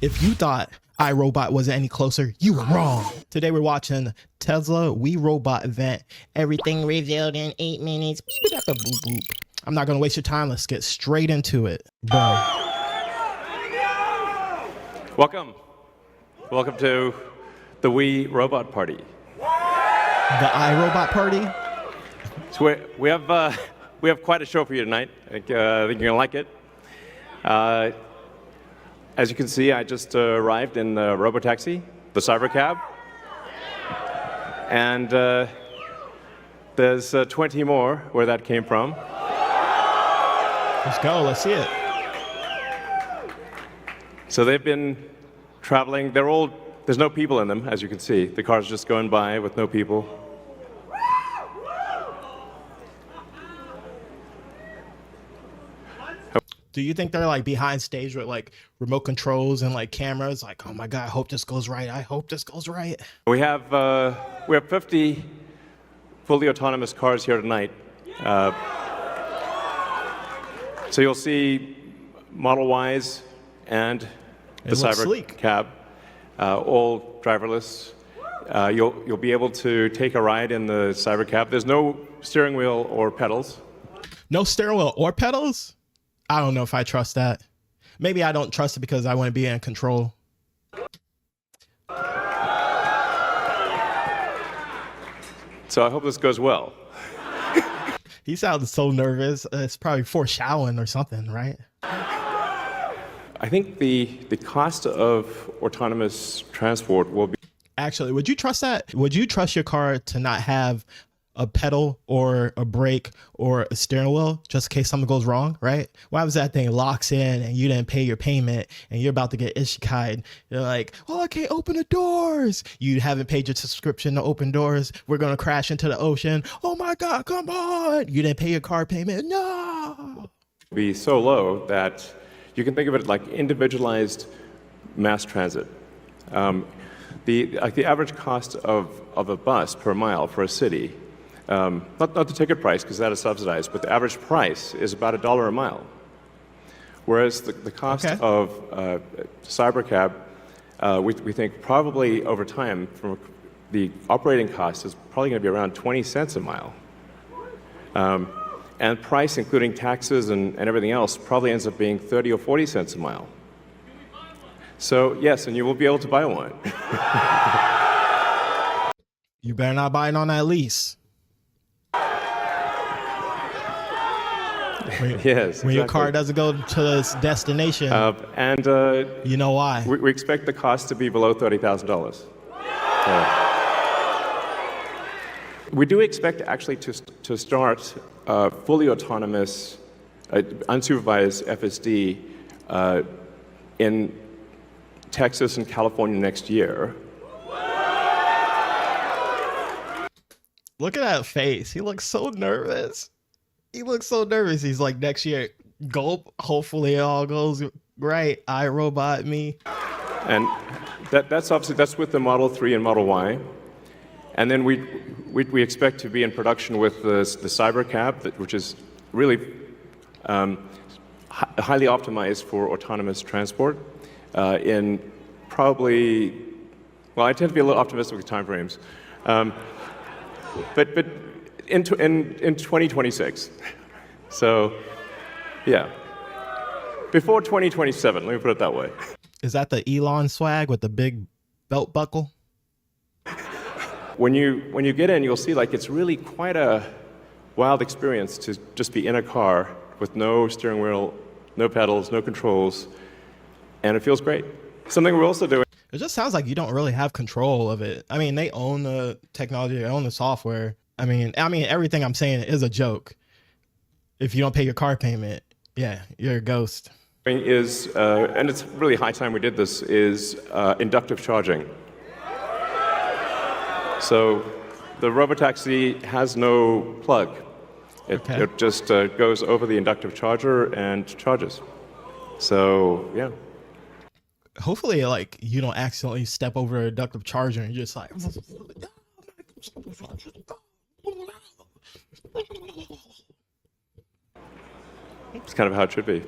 If you thought iRobot wasn't any closer, you were wrong. Today we're watching Tesla We Robot event. Everything revealed in 8 minutes. Beep, boop, boop. I'm not gonna waste your time. Let's get straight into it. Bro. Welcome to the We Robot Party. The iRobot party? So we have quite a show for you tonight. I think you're gonna like it. As you can see, I just arrived in the robotaxi, the cybercab, and there's 20 more where that came from. Let's go. Let's see it. So they've been traveling. There's no people in them, as you can see. The car's just going by with no people. Do you think they're like behind stage with like remote controls and like cameras? Like, oh my God, I hope this goes right. I hope this goes right. We have 50 fully autonomous cars here tonight. So you'll see Model Ys and the cybercab, all driverless. You'll be able to take a ride in the cybercab. There's no steering wheel or pedals. No steering wheel or pedals? I don't know if I trust that. Maybe I don't trust it because I want to be in control. So I hope this goes well. He sounds so nervous. It's probably foreshadowing or something, right? I think the cost of autonomous transport will be... Actually, would you trust that? Would you trust your car to not have a pedal or a brake or a steering wheel just in case something goes wrong, right? Why was that thing locks in and you didn't pay your payment and you're about to get ishikai'd? You're like, oh, I can't open the doors. You haven't paid your subscription to open doors. We're going to crash into the ocean. Oh my God, come on. You didn't pay your car payment. No. Be so low that you can think of it like individualized mass transit. The average cost of a bus per mile for a city, not the ticket price because that is subsidized, but the average price is about $1 a mile. Whereas the cost of cybercab, we think probably over time, from the operating cost is probably going to be around 20 cents a mile. And price, including taxes and everything else, probably ends up being 30 or 40 cents a mile. So yes, and you will be able to buy one. You better not buy it on that lease. Yes, when your car doesn't go to its destination, you know why. We expect the cost to be below $30,000. We do expect actually to start fully autonomous, unsupervised FSD in Texas and California next year. Look at that face. He looks so nervous. He looks so nervous. He's like, next year, gulp. Hopefully it all goes right. iRobot me. And that's with the Model 3 and Model Y. And then we expect to be in production with the cybercab, which is really highly optimized for autonomous transport. In probably, well, I tend to be a little optimistic with timeframes, but in 2026. So, yeah, before 2027. Let me put it that way. Is that the Elon swag with the big belt buckle? When you get in, you'll see like it's really quite a wild experience to just be in a car with no steering wheel, no pedals, no controls, and it feels great. Something we're also doing. It just sounds like you don't really have control of it. I mean, they own the technology, they own the software. I mean, everything I'm saying is a joke. If you don't pay your car payment, yeah, you're a ghost. And it's really high time we did this, is inductive charging. So the robotaxi has no plug. It just goes over the inductive charger and charges. So, yeah. Hopefully, like, you don't accidentally step over a inductive charger and you're just like... It's kind of how it should be.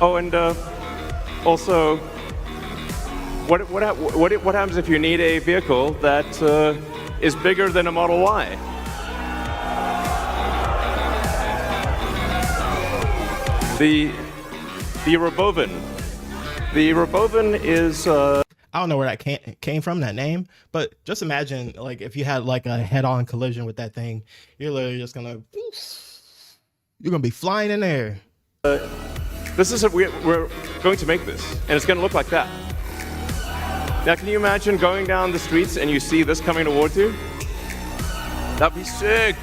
Oh, and also, What happens if you need a vehicle that is bigger than a Model Y? The Robovan. The Robovan is. I don't know where that came from, that name, but just imagine like if you had like a head-on collision with that thing, you're literally just gonna be flying in there. We're going to make this, and it's going to look like that. Now, can you imagine going down the streets and you see this coming towards you? That'd be sick.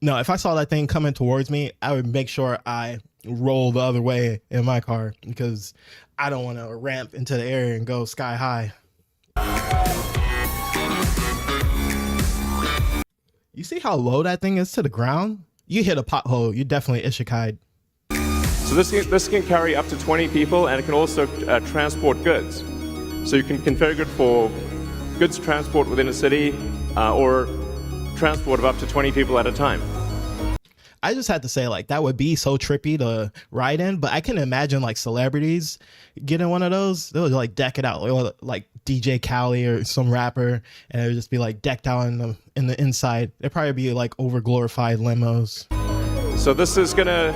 No, if I saw that thing coming towards me, I would make sure I roll the other way in my car because I don't want to ramp into the air and go sky high. You see how low that thing is to the ground? You hit a pothole, you definitely ishikai'd. So this can carry up to 20 people, and it can also transport goods. So you can configure it for goods transport within a city or transport of up to 20 people at a time. I just had to say, like, that would be so trippy to ride in, but I can imagine like celebrities getting one of those. They would like deck it out, like DJ Khaled or some rapper, and it would just be like decked out in the inside. It'd probably be like over glorified limos. So this is gonna,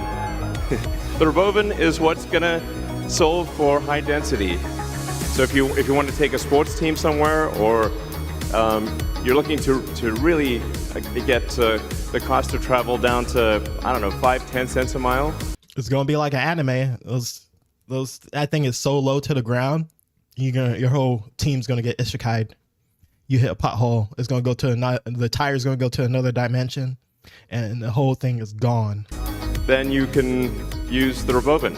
the Robovan is what's gonna solve for high density. So if you want to take a sports team somewhere, or you're looking to really get the cost of travel down to, I don't know, 5-10 cents a mile. It's gonna be like an anime. That thing is so low to the ground. Your whole team's gonna get ishikai'd. You hit a pothole. It's gonna go to the tire's gonna go to another dimension, and the whole thing is gone. Then you can use the Robovan.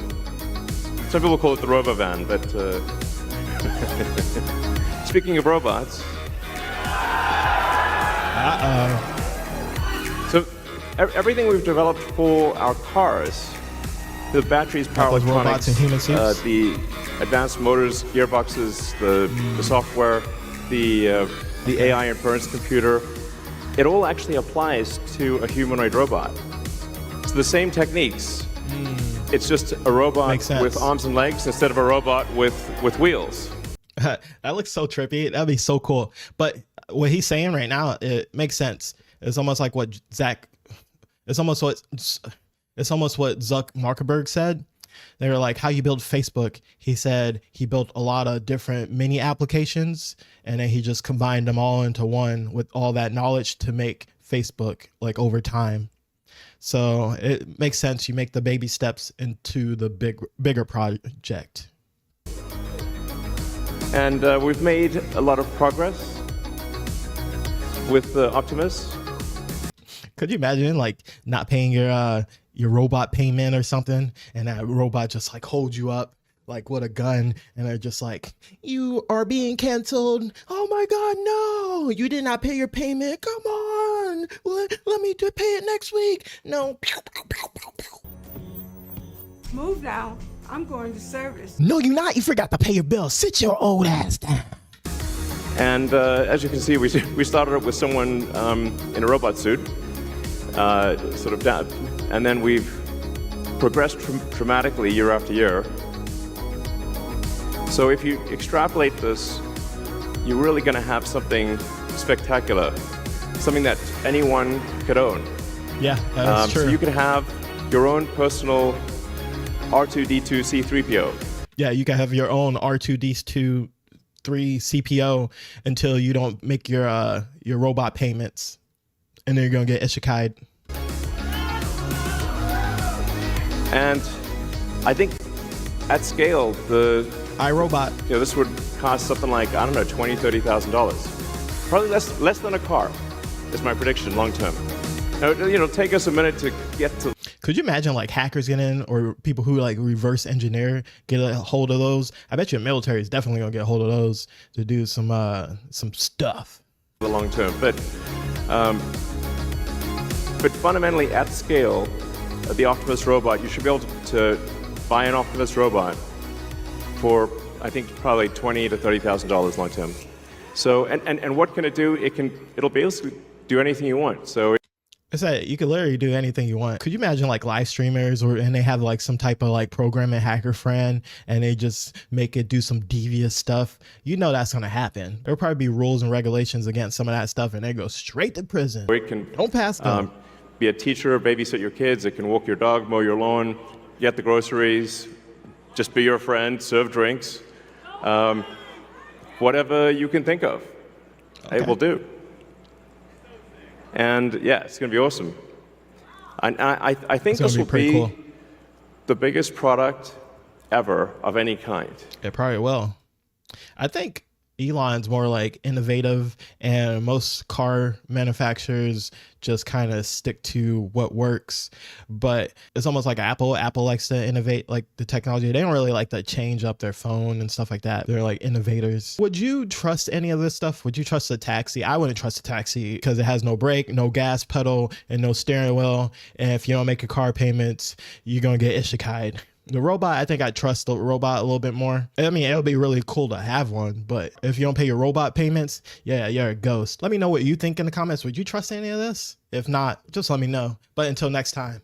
Some people call it the Robovan, but speaking of robots. So everything we've developed for our cars, the batteries, power like electronics, robots and human suits? The advanced motors, gearboxes, the software, the AI inference computer, it all actually applies to a humanoid robot. It's the same techniques. It's just a robot with arms and legs instead of a robot with wheels. That looks so trippy. That'd be so cool. But what he's saying right now, it makes sense. It's almost like what it's almost what Zuck Markerberg said. They were like, how you build Facebook. He said he built a lot of different mini applications, and then he just combined them all into one with all that knowledge to make Facebook like over time. So it makes sense. You make the baby steps into the bigger project. And we've made a lot of progress with Optimus. Could you imagine like not paying your robot payment or something, and that robot just like holds you up like with a gun, and they're just like, you are being canceled. Oh my God, no, you did not pay your payment. Come on, let me pay it next week. No. Move now. I'm going to service. No, you're not. You forgot to pay your bill. Sit your old ass down. And as you can see, we started up with someone in a robot suit, sort of down, and then we've progressed dramatically year after year. So if you extrapolate this, you're really going to have something spectacular, something that anyone could own. Yeah, that's true. So you could have your own personal R2-D2 C3PO. Yeah, you can have your own R2-D2 CPO until you don't make your robot payments, and then you're gonna get ishikai'd. And I think at scale, the iRobot, this would cost something like, I don't know, $20,000-$30,000. Probably less than a car is my prediction long term. Now, take us a minute to get to. Could you imagine like hackers get in, or people who like reverse engineer get a hold of those? I bet you the military is definitely gonna get a hold of those to do some stuff. The long term, but fundamentally at scale, the Optimus robot, you should be able to buy an Optimus robot for, I think, probably $20,000 to $30,000 long term. So, and what can it do? It'll basically do anything you want. So. I said you could literally do anything you want. Could you imagine like live streamers and they have like some type of like programming hacker friend and they just make it do some devious stuff? You know that's gonna happen. There'll probably be rules and regulations against some of that stuff and they go straight to prison. Or it can Don't pass go. Be a teacher, babysit your kids. It can walk your dog, mow your lawn, get the groceries, just be your friend, serve drinks. Whatever you can think of, it will do. And yeah, it's going to be awesome. I think this will be cool. the biggest product ever of any kind. It probably will. I think Elon's more like innovative, and most car manufacturers just kind of stick to what works. But it's almost like Apple. Apple likes to innovate like the technology. They don't really like to change up their phone and stuff like that. They're like innovators. Would you trust any of this stuff? Would you trust a taxi? I wouldn't trust a taxi because it has no brake, no gas pedal, and no steering wheel. And if you don't make your car payments, you're going to get ishikai'd. The robot, I think I trust the robot a little bit more. I mean, it'll be really cool to have one, but if you don't pay your robot payments, yeah, you're a ghost. Let me know what you think in the comments. Would you trust any of this? If not, just let me know. But until next time.